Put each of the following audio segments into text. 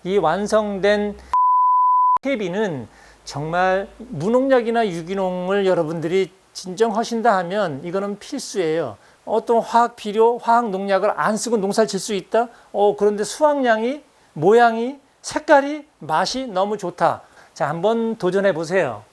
이 완성된 퇴비는 정말 무농약이나 유기농을 여러분들이 진정하신다 하면 이거는 필수예요. 어떤 화학 비료, 화학 농약을 안 쓰고 농사를 질 수 있다? 그런데 수확량이, 모양이, 색깔이, 맛이 너무 좋다. 자, 한번 도전해 보세요.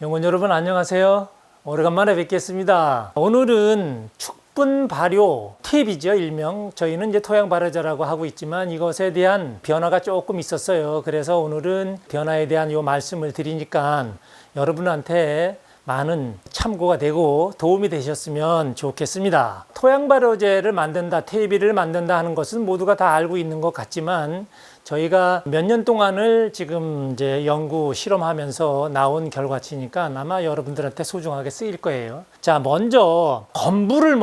영혼 여러분 안녕하세요. 오래간만에 뵙겠습니다. 오늘은 축분 발효 팁이죠, 일명. 저희는 이제 토양 발효제라고 하고 있지만 이것에 대한 변화가 조금 있었어요. 그래서 오늘은 변화에 대한 요 말씀을 드리니까 여러분한테 많은 참고가 되고 도움이 되셨으면 좋겠습니다. 토양 발효제를 만든다, 퇴비를 만든다 하는 것은 모두가 다 알고 있는 것 같지만 저희가 몇 년 동안을 지금 이제 연구 실험하면서 나온 결과치니까 아마 여러분들한테 소중하게 쓰일 거예요. 자, 먼저 건불을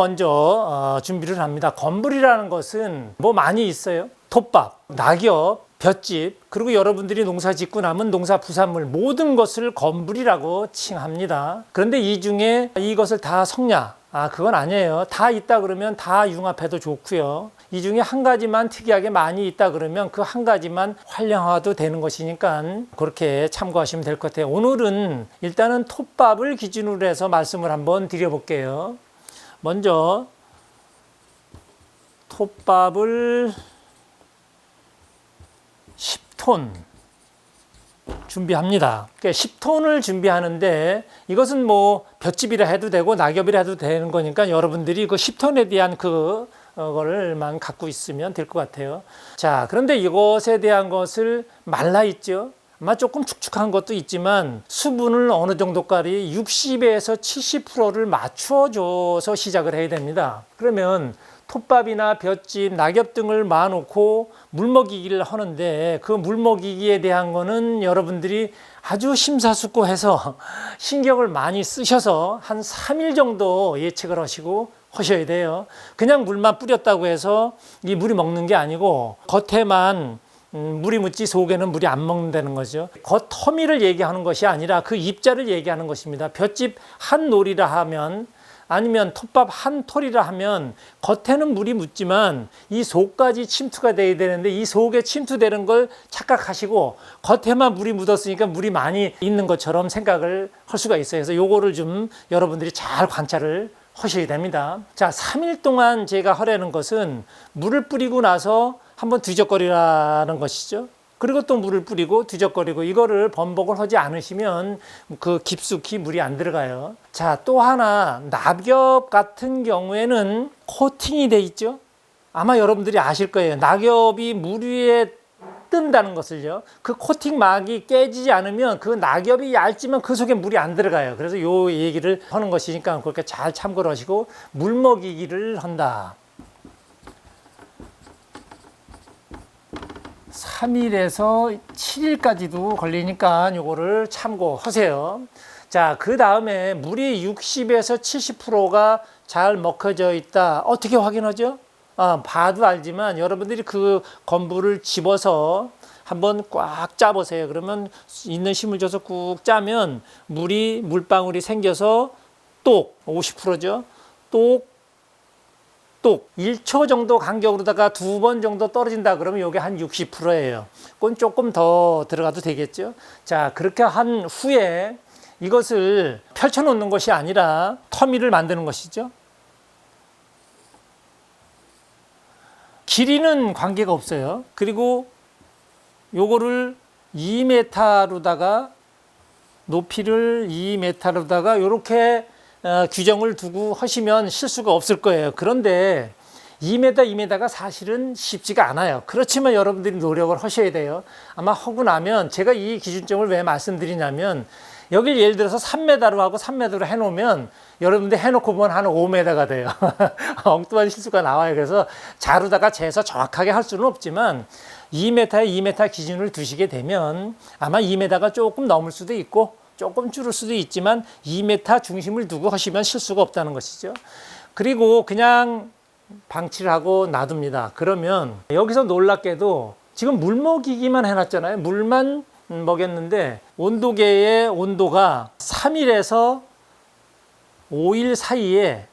준비를 합니다. 건불이라는 것은 뭐 많이 있어요. 톱밥, 낙엽, 볏짚, 그리고 여러분들이 농사 짓고 남은 농사 부산물 모든 것을 건불이라고 칭합니다. 그런데 이 중에 이것을 다 섞냐? 그건 아니에요. 다 있다 그러면 다 융합해도 좋고요. 이 중에 한 가지만 특이하게 많이 있다 그러면 그 한 가지만 활용화도 되는 것이니까 그렇게 참고하시면 될 것 같아요. 오늘은 일단은 톱밥을 기준으로 해서 말씀을 한번 드려볼게요. 먼저 톱밥을 10톤 준비합니다. 그러니까 10톤을 준비하는데 이것은 뭐 볏짚이라 해도 되고 낙엽이라 해도 되는 거니까 여러분들이 그 10톤에 대한 그걸만 갖고 있으면 될 것 같아요. 자, 그런데 이것에 대한 것을 말라 있죠. 아마 조금 축축한 것도 있지만 수분을 어느 정도까지 60에서 70%를 맞춰줘서 시작을 해야 됩니다. 그러면 톱밥이나 볏짚, 낙엽 등을 모아놓고 물먹이기를 하는데 그 물먹이기에 대한 거는 여러분들이 아주 심사숙고해서 신경을 많이 쓰셔서 한 3일 정도 예측을 하셔야 돼요. 그냥 물만 뿌렸다고 해서 이 물이 먹는 게 아니고 겉에만 물이 묻지 속에는 물이 안 먹는다는 거죠. 겉 터미를 얘기하는 것이 아니라 그 입자를 얘기하는 것입니다. 볏짚 한 놀이라 하면 아니면 톱밥 한 톨이라 하면 겉에는 물이 묻지만 이 속까지 침투가 돼야 되는데 이 속에 침투되는 걸 착각하시고 겉에만 물이 묻었으니까 물이 많이 있는 것처럼 생각을 할 수가 있어요. 그래서 요거를 좀 여러분들이 잘 관찰을 하셔야 됩니다. 자, 3일 동안 제가 하려는 것은 물을 뿌리고 나서 한번 뒤적거리라는 것이죠. 그리고 또 물을 뿌리고 뒤적거리고 이거를 번복을 하지 않으시면 그 깊숙이 물이 안 들어가요. 자, 또 하나 낙엽 같은 경우에는 코팅이 돼 있죠. 아마 여러분들이 아실 거예요. 낙엽이 물 위에 뜬다는 것을요. 그 코팅막이 깨지지 않으면 그 낙엽이 얇지만 그 속에 물이 안 들어가요. 그래서 요 얘기를 하는 것이니까 그렇게 잘 참고를 하시고 물먹이기를 한다. 3일에서 7일까지도 걸리니까 요거를 참고하세요. 자, 그 다음에 물이 60에서 70%가 잘 먹혀져 있다. 어떻게 확인하죠? 봐도 알지만 여러분들이 그 건불을 집어서 한번 꽉 짜보세요. 그러면 있는 힘을 줘서 꾹 짜면 물방울이 생겨서 똑 50%죠. 똑 1초 정도 간격으로다가 2번 정도 떨어진다 그러면 이게 한 60%예요. 그건 조금 더 들어가도 되겠죠. 자, 그렇게 한 후에 이것을 펼쳐 놓는 것이 아니라 터미를 만드는 것이죠. 길이는 관계가 없어요. 그리고 요거를 2m로다가 높이를 2m로다가 요렇게 규정을 두고 하시면 실수가 없을 거예요. 그런데 2m가 사실은 쉽지가 않아요. 그렇지만 여러분들이 노력을 하셔야 돼요. 아마 하고 나면 제가 이 기준점을 왜 말씀드리냐면 여길 예를 들어서 3m로 하고 3m로 해놓으면 여러분들 해놓고 보면 한 5m가 돼요. 엉뚱한 실수가 나와요. 그래서 자루다가 재서 정확하게 할 수는 없지만 2m에 2m 기준을 두시게 되면 아마 2m가 조금 넘을 수도 있고 조금 줄을 수도 있지만 2m 중심을 두고 하시면 실수가 없다는 것이죠. 그리고 그냥 방치를 하고 놔둡니다. 그러면 여기서 놀랍게도 지금 물 먹이기만 해놨잖아요. 물만 먹였는데 온도계의 온도가 3일에서 5일 사이에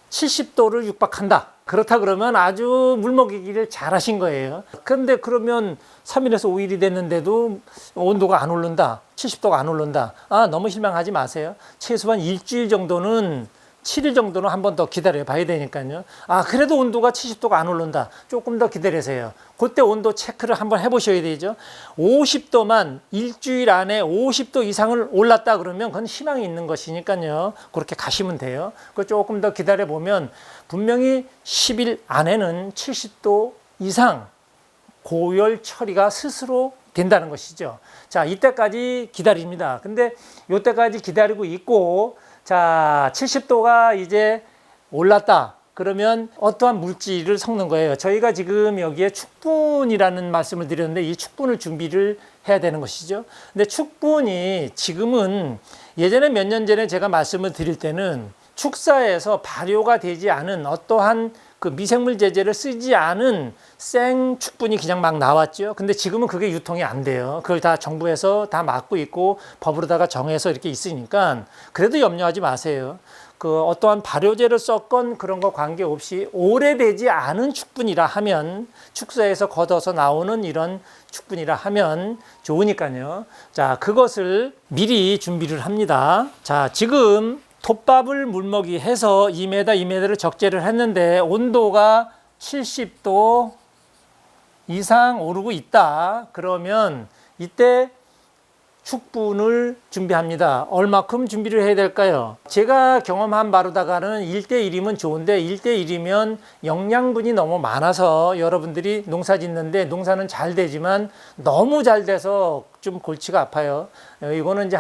70도를 육박한다. 그렇다 그러면 아주 물먹이기를 잘하신 거예요. 그런데 그러면 3일에서 5일이 됐는데도 온도가 안 오른다. 70도가 안 오른다. 너무 실망하지 마세요. 최소한 일주일 정도는 7일 정도는 한 번 더 기다려 봐야 되니까요. 그래도 온도가 70도가 안 오른다. 조금 더 기다리세요. 그때 온도 체크를 한번 해보셔야 되죠. 50도만 일주일 안에 50도 이상을 올랐다 그러면 그건 희망이 있는 것이니까요. 그렇게 가시면 돼요. 그 조금 더 기다려 보면 분명히 10일 안에는 70도 이상 고열 처리가 스스로 된다는 것이죠. 자, 이때까지 기다립니다. 근데 이때까지 기다리고 있고, 자, 70도가 이제 올랐다. 그러면 어떠한 물질을 섞는 거예요. 저희가 지금 여기에 축분이라는 말씀을 드렸는데 이 축분을 준비를 해야 되는 것이죠. 근데 축분이 지금은 예전에 몇 년 전에 제가 말씀을 드릴 때는 축사에서 발효가 되지 않은 어떠한 그 미생물 제제를 쓰지 않은 생 축분이 그냥 막 나왔죠. 근데 지금은 그게 유통이 안 돼요. 그걸 다 정부에서 다 막고 있고 법으로다가 정해서 이렇게 있으니까 그래도 염려하지 마세요. 그 어떠한 발효제를 썼건 그런 거 관계없이 오래되지 않은 축분이라 하면 축사에서 걷어서 나오는 이런 축분이라 하면 좋으니까요. 자, 그것을 미리 준비를 합니다. 자, 지금 톱밥을 물먹이 해서 2m, 2m를 적재를 했는데 온도가 70도 이상 오르고 있다. 그러면 이때 축분을 준비합니다. 얼마큼 준비를 해야 될까요? 제가 경험한 바로다가는 1대1이면 좋은데 1대1이면 영양분이 너무 많아서 여러분들이 농사 짓는데 농사는 잘 되지만 너무 잘 돼서 좀 골치가 아파요. 이거는 이제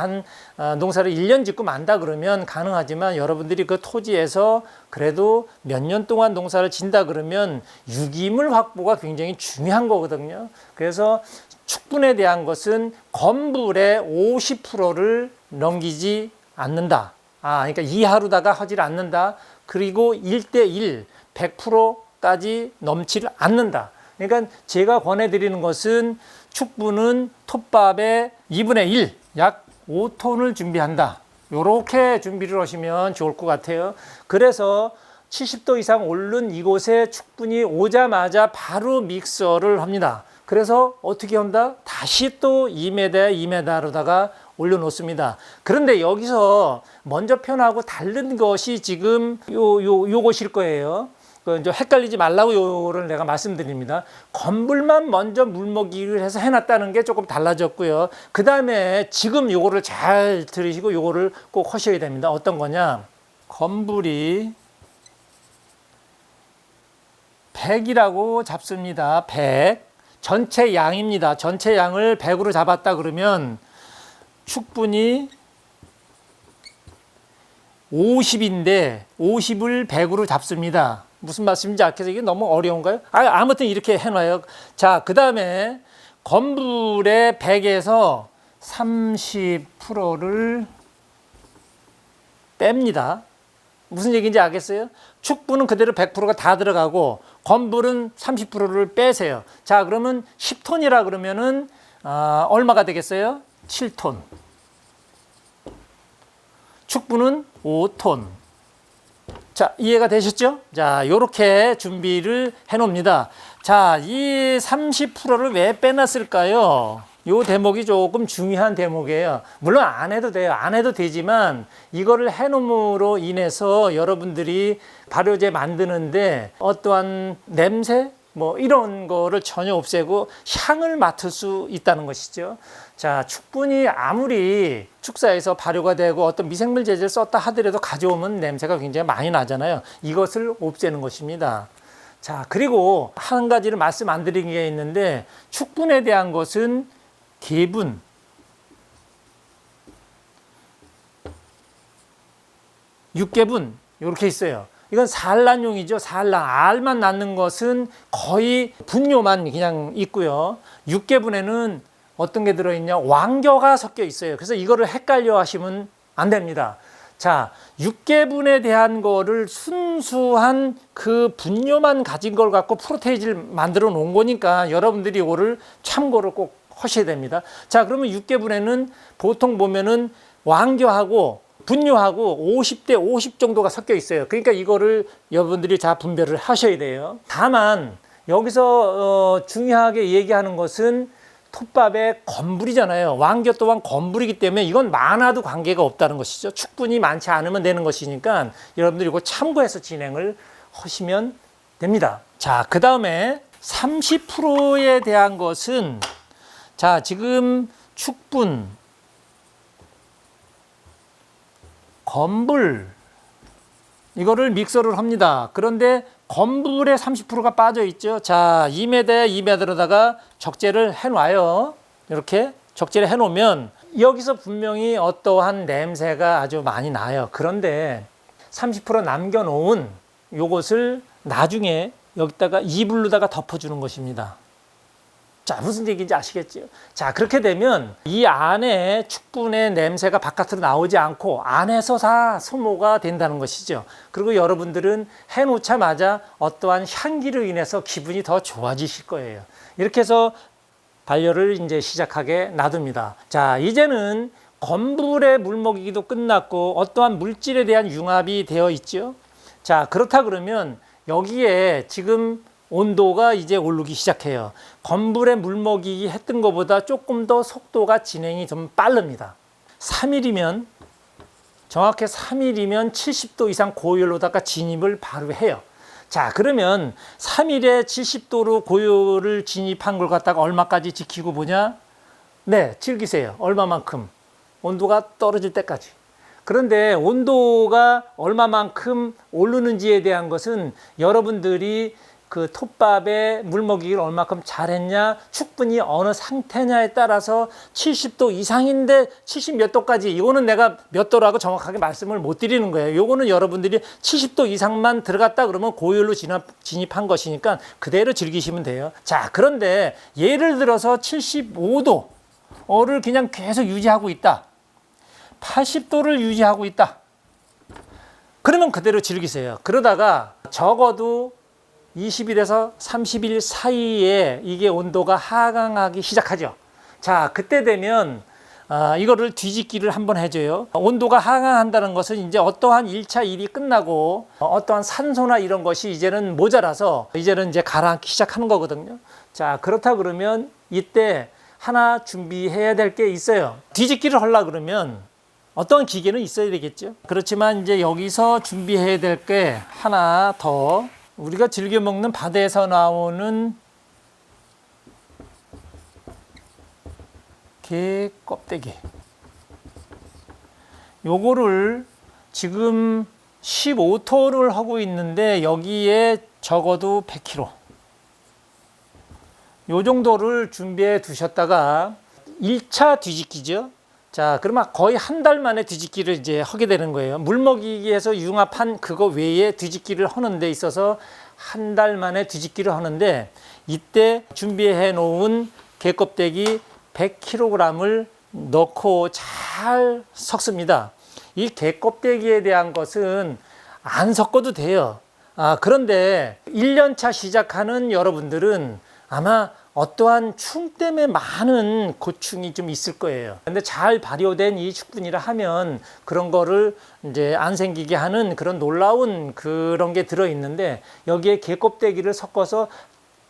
농사를 1년 짓고 만다 그러면 가능하지만 여러분들이 그 토지에서 그래도 몇 년 동안 농사를 짓다 그러면 유기물 확보가 굉장히 중요한 거거든요. 그래서 축분에 대한 것은 건불의 50%를 넘기지 않는다. 그러니까 이하로다가 하지 않는다. 그리고 1대1, 100%까지 넘지를 않는다. 그러니까 제가 권해드리는 것은 축분은 톱밥의 2분의 1, 약 5톤을 준비한다. 이렇게 준비를 하시면 좋을 것 같아요. 그래서 70도 이상 오른 이곳에 축분이 오자마자 바로 믹서를 합니다. 그래서 어떻게 한다? 다시 또 2m, 2m로다가 올려놓습니다. 그런데 여기서 먼저 표현하고 다른 것이 지금 요것일 거예요. 이제 헷갈리지 말라고 요거를 내가 말씀드립니다. 건불만 먼저 물먹이를 해서 해놨다는 게 조금 달라졌고요. 그 다음에 지금 요거를 잘 들으시고 요거를 꼭 하셔야 됩니다. 어떤 거냐? 건불이 100이라고 잡습니다. 100. 전체 양입니다. 전체 양을 100으로 잡았다 그러면 축분이 50인데 50을 100으로 잡습니다. 무슨 말씀인지 알겠어요? 이게 너무 어려운가요? 아무튼 이렇게 해놔요. 자, 그 다음에 건불의 100에서 30%를 뺍니다. 무슨 얘기인지 알겠어요? 축분은 그대로 100%가 다 들어가고 건불은 30%를 빼세요. 자, 그러면 10톤이라 그러면은 얼마가 되겠어요? 7톤. 축분은 5톤. 자, 이해가 되셨죠? 자, 요렇게 준비를 해 놓습니다. 자, 이 30%를 왜 빼놨을까요? 요 대목이 조금 중요한 대목이에요. 물론 안 해도 돼요. 안 해도 되지만 이거를 해놓음으로 인해서 여러분들이 발효제 만드는데 어떠한 냄새 뭐 이런 거를 전혀 없애고 향을 맡을 수 있다는 것이죠. 자, 축분이 아무리 축사에서 발효가 되고 어떤 미생물 제제를 썼다 하더라도 가져오면 냄새가 굉장히 많이 나잖아요. 이것을 없애는 것입니다. 자, 그리고 한 가지를 말씀 안 드린 게 있는데 축분에 대한 것은 개분, 육개분 이렇게 있어요. 이건 산란용이죠. 산란. 알만 낳는 것은 거의 분뇨만 그냥 있고요. 육개분에는 어떤 게 들어있냐? 왕겨가 섞여 있어요. 그래서 이거를 헷갈려 하시면 안 됩니다. 자, 육개분에 대한 거를 순수한 그 분뇨만 가진 걸 갖고 프로테이지를 만들어 놓은 거니까 여러분들이 이거를 참고를 꼭 하셔야 됩니다. 자, 그러면 육개분에는 보통 보면은 왕겨하고 분유하고 50대 50 정도가 섞여 있어요. 그러니까 이거를 여러분들이 다 분별을 하셔야 돼요. 다만 여기서 중요하게 얘기하는 것은 톱밥의 건불이잖아요. 왕겨 또한 건불이기 때문에 이건 많아도 관계가 없다는 것이죠. 축분이 많지 않으면 되는 것이니까 여러분들이 이거 참고해서 진행을 하시면 됩니다. 자, 그 다음에 30%에 대한 것은, 자, 지금 축분, 건불, 이거를 믹서를 합니다. 그런데 건불에 30%가 빠져 있죠. 자, 2m에 2m에다가 적재를 해놔요. 이렇게 적재를 해놓으면 여기서 분명히 어떠한 냄새가 아주 많이 나요. 그런데 30% 남겨놓은 요것을 나중에 여기다가 이불로다가 덮어주는 것입니다. 자, 무슨 얘기인지 아시겠죠? 자, 그렇게 되면 이 안에 축분의 냄새가 바깥으로 나오지 않고 안에서 다 소모가 된다는 것이죠. 그리고 여러분들은 해놓자마자 어떠한 향기로 인해서 기분이 더 좋아지실 거예요. 이렇게 해서 반려를 이제 시작하게 놔둡니다. 자, 이제는 건불의 물먹이기도 끝났고 어떠한 물질에 대한 융합이 되어 있죠. 자, 그렇다 그러면 여기에 지금 온도가 이제 오르기 시작해요. 건불에 물먹이기 했던 것보다 조금 더 속도가 진행이 좀 빠릅니다. 3일이면 정확히 3일이면 70도 이상 고열로다가 진입을 바로 해요. 자, 그러면 3일에 70도로 고열을 진입한 걸 갖다가 얼마까지 지키고 보냐? 네, 즐기세요. 얼마만큼? 온도가 떨어질 때까지. 그런데 온도가 얼마만큼 오르는지에 대한 것은 여러분들이 그 톱밥에 물먹이기를 얼마큼 잘했냐, 축분이 어느 상태냐에 따라서 70도 이상인데 70 몇 도까지, 이거는 내가 몇 도라고 정확하게 말씀을 못 드리는 거예요. 요거는 여러분들이 70도 이상만 들어갔다 그러면 고열로 진입한 것이니까 그대로 즐기시면 돼요. 자, 그런데 예를 들어서 75도를 그냥 계속 유지하고 있다. 80도를 유지하고 있다. 그러면 그대로 즐기세요. 그러다가 적어도 20일에서 30일 사이에 이게 온도가 하강하기 시작하죠. 자, 그때 되면 이거를 뒤집기를 한번 해줘요. 온도가 하강한다는 것은 이제 어떠한 1차 일이 끝나고 어떠한 산소나 이런 것이 이제는 모자라서 이제는 이제 가라앉기 시작하는 거거든요. 자, 그렇다 그러면 이때 하나 준비해야 될 게 있어요. 뒤집기를 하려고 그러면 어떤 기계는 있어야 되겠죠. 그렇지만 이제 여기서 준비해야 될 게 하나 더, 우리가 즐겨 먹는 바다에서 나오는 게 껍데기, 요거를 지금 15토를 하고 있는데 여기에 적어도 100kg 요 정도를 준비해 두셨다가 1차 뒤집기죠. 자, 그러면 거의 한 달 만에 뒤집기를 이제 하게 되는 거예요. 물먹이기에서 융합한 그거 외에 뒤집기를 하는 데 있어서 한 달 만에 뒤집기를 하는데, 이때 준비해 놓은 게껍데기 100kg을 넣고 잘 섞습니다. 이 게껍데기에 대한 것은 안 섞어도 돼요. 그런데 1년차 시작하는 여러분들은 아마 어떠한 충 때문에 많은 고충이 좀 있을 거예요. 근데 잘 발효된 이 축분이라 하면 그런 거를 이제 안 생기게 하는 그런 놀라운 그런 게 들어 있는데, 여기에 게껍데기를 섞어서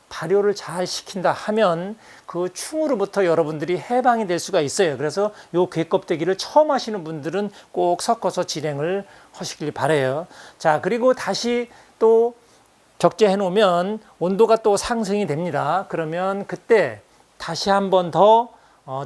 발효를 잘 시킨다 하면 그 충으로부터 여러분들이 해방이 될 수가 있어요. 그래서 요 게껍데기를 처음 하시는 분들은 꼭 섞어서 진행을 하시길 바라요. 자, 그리고 다시 또 적재해 놓으면 온도가 또 상승이 됩니다. 그러면 그때 다시 한 번 더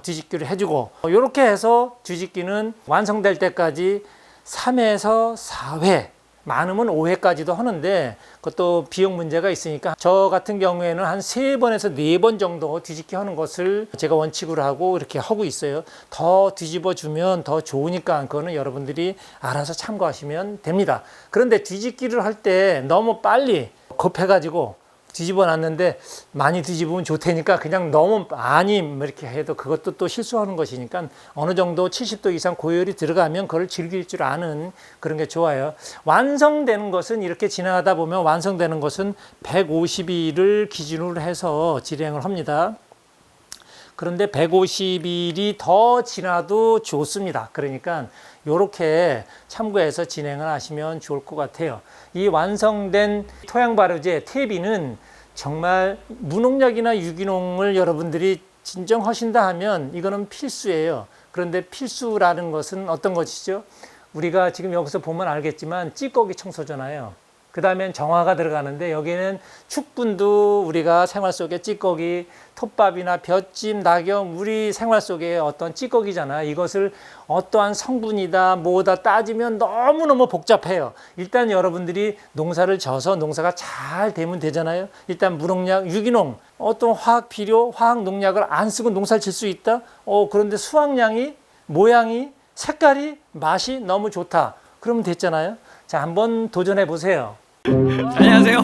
뒤집기를 해주고, 이렇게 해서 뒤집기는 완성될 때까지 3회에서 4회, 많으면 5회까지도 하는데 그것도 비용 문제가 있으니까 저 같은 경우에는 한 3번에서 4번 정도 뒤집기 하는 것을 제가 원칙으로 하고 이렇게 하고 있어요. 더 뒤집어 주면 더 좋으니까 그거는 여러분들이 알아서 참고하시면 됩니다. 그런데 뒤집기를 할 때 너무 빨리 급해가지고 뒤집어 놨는데 많이 뒤집으면 좋다니까 그냥 너무 많이 이렇게 해도 그것도 또 실수하는 것이니까 어느 정도 70도 이상 고열이 들어가면 그걸 즐길 줄 아는 그런 게 좋아요. 완성되는 것은 이렇게 진행하다 보면 완성되는 것은 150일을 기준으로 해서 진행을 합니다. 그런데 150일이 더 지나도 좋습니다. 그러니까 이렇게 참고해서 진행을 하시면 좋을 것 같아요. 이 완성된 토양 발효제 퇴비는 정말 무농약이나 유기농을 여러분들이 진정하신다 하면 이거는 필수예요. 그런데 필수라는 것은 어떤 것이죠? 우리가 지금 여기서 보면 알겠지만 찌꺼기 청소잖아요. 그 다음엔 정화가 들어가는데 여기는 축분도 우리가 생활 속에 찌꺼기, 톱밥이나 볏짚, 낙엽, 우리 생활 속에 어떤 찌꺼기잖아요. 이것을 어떠한 성분이다, 뭐다 따지면 너무너무 복잡해요. 일단 여러분들이 농사를 져서 농사가 잘 되면 되잖아요. 일단 무농약, 유기농, 어떤 화학 비료, 화학 농약을 안 쓰고 농사를 질 수 있다? 그런데 수확량이, 모양이, 색깔이, 맛이 너무 좋다. 그러면 됐잖아요. 자, 한번 도전해 보세요. 안녕하세요.